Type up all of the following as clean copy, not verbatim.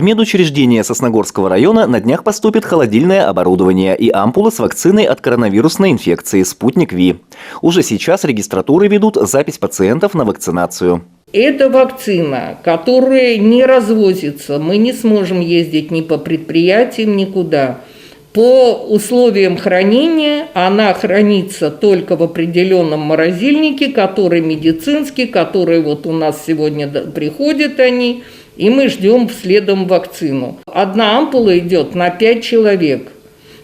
медучреждение Сосногорского района на днях поступит холодильное оборудование и ампулы с вакциной от коронавирусной инфекции «Спутник Ви». Уже сейчас регистратуры ведут запись пациентов на вакцинацию. Это вакцина, которая не развозится. Мы не сможем ездить ни по предприятиям, никуда. По условиям хранения она хранится только в определенном морозильнике, который медицинский, который вот у нас сегодня приходят они, и мы ждем следом вакцину. Одна ампула идет на 5 человек.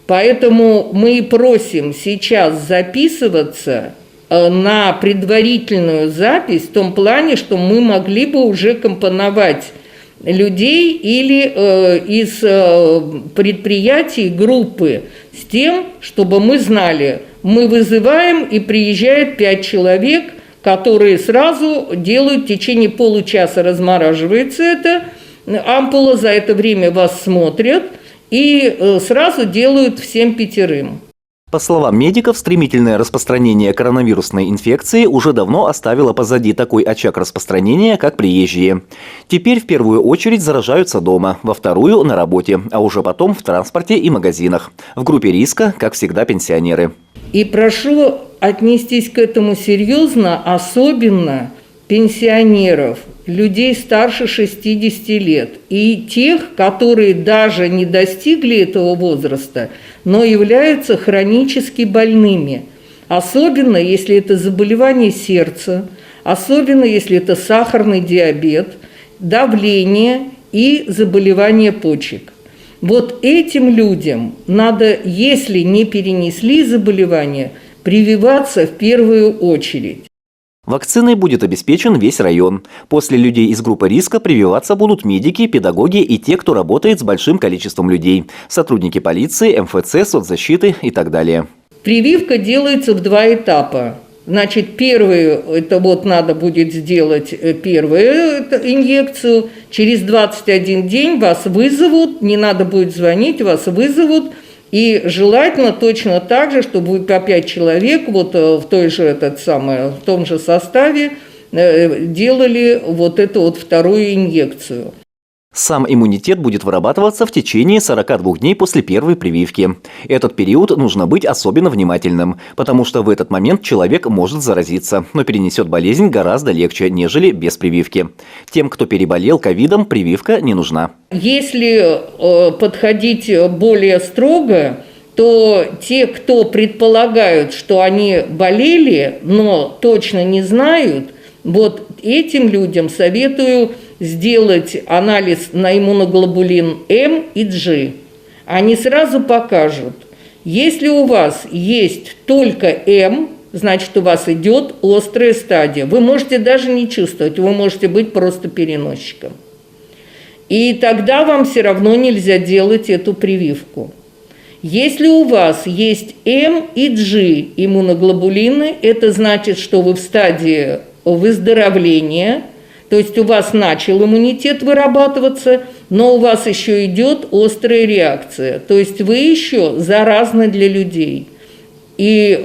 Поэтому мы просим сейчас записываться на предварительную запись в том плане, что мы могли бы уже компоновать людей или из предприятий, группы, с тем, чтобы мы знали, мы вызываем и приезжает 5 человек, которые сразу делают в течение получаса, размораживается эта ампула, за это время вас смотрят и сразу делают всем 5. По словам медиков, стремительное распространение коронавирусной инфекции уже давно оставило позади такой очаг распространения, как приезжие. Теперь в первую очередь заражаются дома, во вторую – на работе, а уже потом в транспорте и магазинах. В группе риска, как всегда, пенсионеры. И прошу отнестись к этому серьезно, особенно пенсионеров, людей старше 60 лет и тех, которые даже не достигли этого возраста, но являются хронически больными. Особенно, если это заболевание сердца, особенно, если это сахарный диабет, давление и заболевание почек. Вот этим людям надо, если не перенесли заболевание, прививаться в первую очередь. Вакциной будет обеспечен весь район. После людей из группы риска прививаться будут медики, педагоги и те, кто работает с большим количеством людей. Сотрудники полиции, МФЦ, соцзащиты и так далее. Прививка делается в 2 этапа. Значит, первую, это вот надо будет сделать первую инъекцию. Через 21 день вас вызовут, не надо будет звонить, вас вызовут. И желательно точно так же, чтобы вы по 5 человек вот в том же составе делали вот эту вот вторую инъекцию. Сам иммунитет будет вырабатываться в течение 42 дней после первой прививки. Этот период нужно быть особенно внимательным, потому что в этот момент человек может заразиться, но перенесет болезнь гораздо легче, нежели без прививки. Тем, кто переболел ковидом, прививка не нужна. Если подходить более строго, то те, кто предполагают, что они болели, но точно не знают, вот этим людям советую сделать анализ на иммуноглобулин М и G. Они сразу покажут, если у вас есть только М, значит, у вас идет острая стадия. Вы можете даже не чувствовать, вы можете быть просто переносчиком. И тогда вам все равно нельзя делать эту прививку. Если у вас есть М и G иммуноглобулины, это значит, что вы в стадии выздоровления, то есть у вас начал иммунитет вырабатываться, но у вас еще идет острая реакция, то есть вы еще заразны для людей. И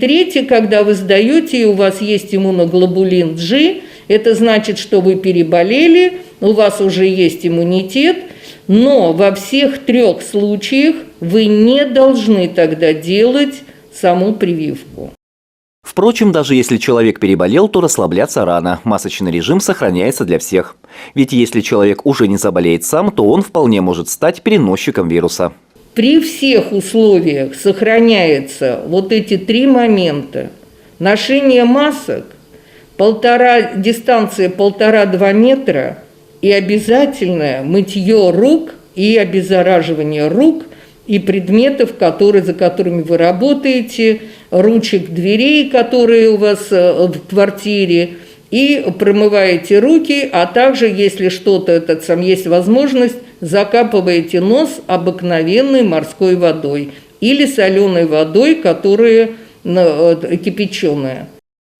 третье, когда вы сдаете, и у вас есть иммуноглобулин G, это значит, что вы переболели, у вас уже есть иммунитет, но во всех 3 случаях вы не должны тогда делать саму прививку. Впрочем, даже если человек переболел, то расслабляться рано. Масочный режим сохраняется для всех. Ведь если человек уже не заболеет сам, то он вполне может стать переносчиком вируса. При всех условиях сохраняются вот эти 3 момента. Ношение масок, дистанция 1,5–2 метра и обязательное мытье рук и обеззараживание рук и предметов, за которыми вы работаете, ручек дверей, которые у вас в квартире, и промываете руки, а также, если есть возможность, закапываете нос обыкновенной морской водой или соленой водой, которая кипяченая.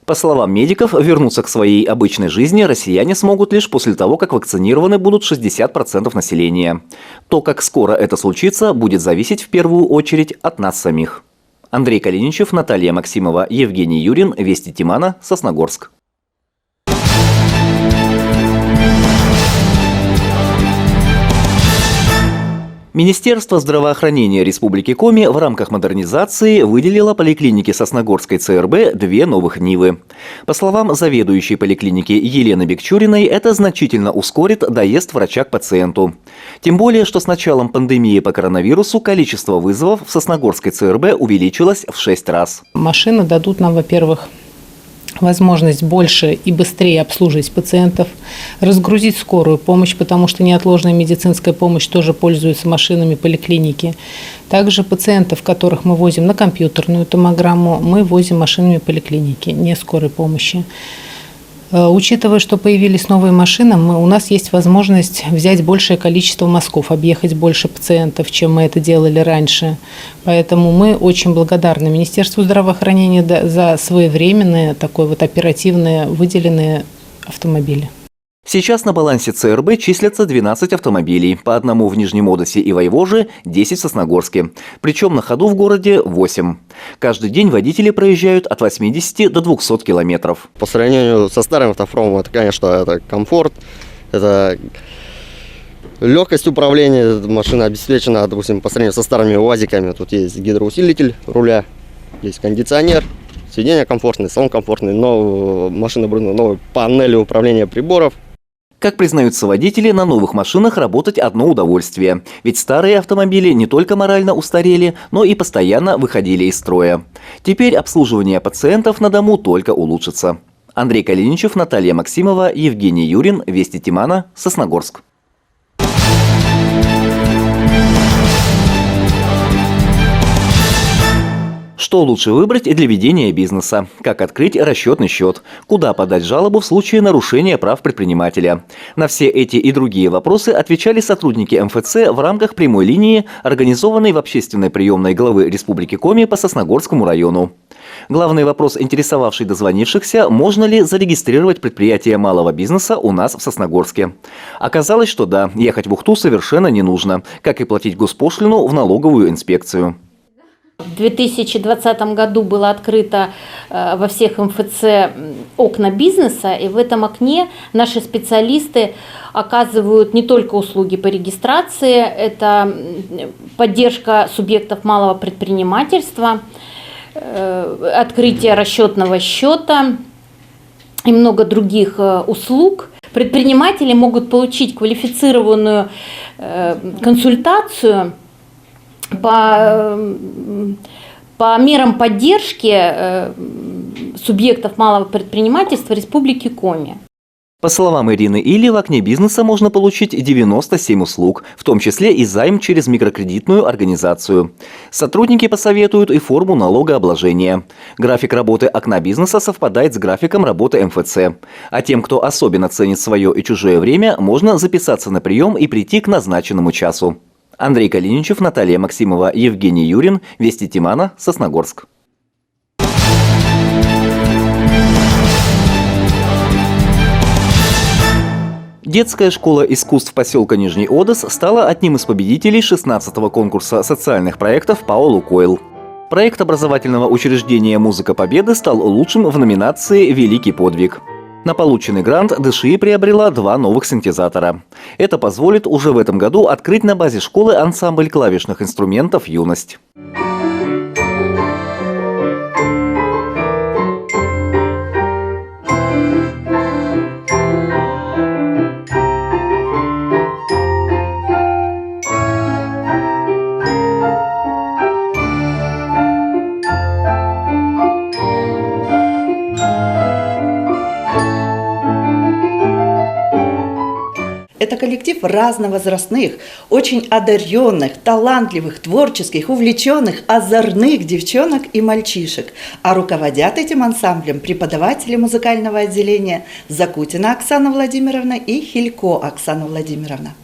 По словам медиков, вернуться к своей обычной жизни россияне смогут лишь после того, как вакцинированы будут 60% населения. То, как скоро это случится, будет зависеть в первую очередь от нас самих. Андрей Калиничев, Наталья Максимова, Евгений Юрин, Вести Тимана, Сосногорск. Министерство здравоохранения Республики Коми в рамках модернизации выделило поликлинике Сосногорской ЦРБ 2 новых Нивы. По словам заведующей поликлиники Елены Бекчуриной, это значительно ускорит доезд врача к пациенту. Тем более, что с началом пандемии по коронавирусу количество вызовов в Сосногорской ЦРБ увеличилось в 6 раз. Машины дадут нам, во-первых, возможность больше и быстрее обслуживать пациентов, разгрузить скорую помощь, потому что неотложная медицинская помощь тоже пользуется машинами поликлиники. Также пациентов, которых мы возим на компьютерную томограмму, мы возим машинами поликлиники, не скорой помощи. Учитывая, что появились новые машины, у нас есть возможность взять большее количество мазков, объехать больше пациентов, чем мы это делали раньше. Поэтому мы очень благодарны Министерству здравоохранения за своевременные, оперативные выделенные автомобили. Сейчас на балансе ЦРБ числятся 12 автомобилей, по одному в Нижнем Одессе и Войвоже, 10 в Сосногорске. Причем на ходу в городе 8. Каждый день водители проезжают от 80 до 200 километров. По сравнению со старым автопромом, это, конечно, это комфорт, это легкость управления. Машина обеспечена, допустим, по сравнению со старыми УАЗиками. Тут есть гидроусилитель руля, есть кондиционер, сиденья комфортные, салон комфортный, но машина оборудована новой панелью управления приборов. Как признаются водители, на новых машинах работать одно удовольствие. Ведь старые автомобили не только морально устарели, но и постоянно выходили из строя. Теперь обслуживание пациентов на дому только улучшится. Андрей Калиничев, Наталья Максимова, Евгений Юрин, Вести Тимана, Сосногорск. Что лучше выбрать для ведения бизнеса? Как открыть расчетный счет? Куда подать жалобу в случае нарушения прав предпринимателя? На все эти и другие вопросы отвечали сотрудники МФЦ в рамках прямой линии, организованной в общественной приемной главы Республики Коми по Сосногорскому району. Главный вопрос, интересовавший дозвонившихся, можно ли зарегистрировать предприятие малого бизнеса у нас в Сосногорске. Оказалось, что да, ехать в Ухту совершенно не нужно, как и платить госпошлину в налоговую инспекцию. В 2020 году было открыто во всех МФЦ окна бизнеса, и в этом окне наши специалисты оказывают не только услуги по регистрации, это поддержка субъектов малого предпринимательства, открытие расчетного счета и много других услуг. Предприниматели могут получить квалифицированную консультацию по мерам поддержки субъектов малого предпринимательства Республики Коми. По словам Ирины Или, в окне бизнеса можно получить 97 услуг, в том числе и займ через микрокредитную организацию. Сотрудники посоветуют и форму налогообложения. График работы окна бизнеса совпадает с графиком работы МФЦ. А тем, кто особенно ценит свое и чужое время, можно записаться на прием и прийти к назначенному часу. Андрей Калиничев, Наталья Максимова, Евгений Юрин, Вести Тимана, Сосногорск. Детская школа искусств поселка Нижний Одесс стала одним из победителей 16-го конкурса социальных проектов ПАО «Лукойл». Проект образовательного учреждения «Музыка Победы» стал лучшим в номинации «Великий подвиг». На полученный грант ДШИ приобрела 2 новых синтезатора. Это позволит уже в этом году открыть на базе школы ансамбль клавишных инструментов «Юность». Это коллектив разновозрастных, очень одаренных, талантливых, творческих, увлеченных, озорных девчонок и мальчишек. А руководят этим ансамблем преподаватели музыкального отделения Закутина Оксана Владимировна и Хилько Оксана Владимировна.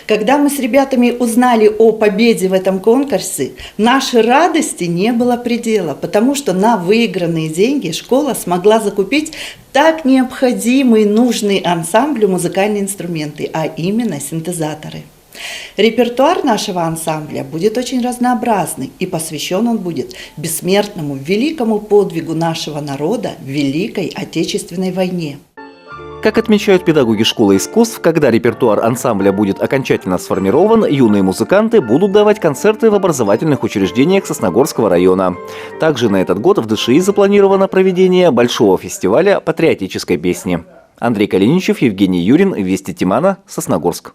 Когда мы с ребятами узнали о победе в этом конкурсе, нашей радости не было предела, потому что на выигранные деньги школа смогла закупить так необходимые, нужные ансамблю музыкальные инструменты, а именно синтезаторы. Репертуар нашего ансамбля будет очень разнообразный, и посвящен он будет бессмертному, великому подвигу нашего народа в Великой Отечественной войне. Как отмечают педагоги школы искусств, когда репертуар ансамбля будет окончательно сформирован, юные музыканты будут давать концерты в образовательных учреждениях Сосногорского района. Также на этот год в ДШИ запланировано проведение большого фестиваля патриотической песни. Андрей Калиничев, Евгений Юрин, Вести Тимана, Сосногорск.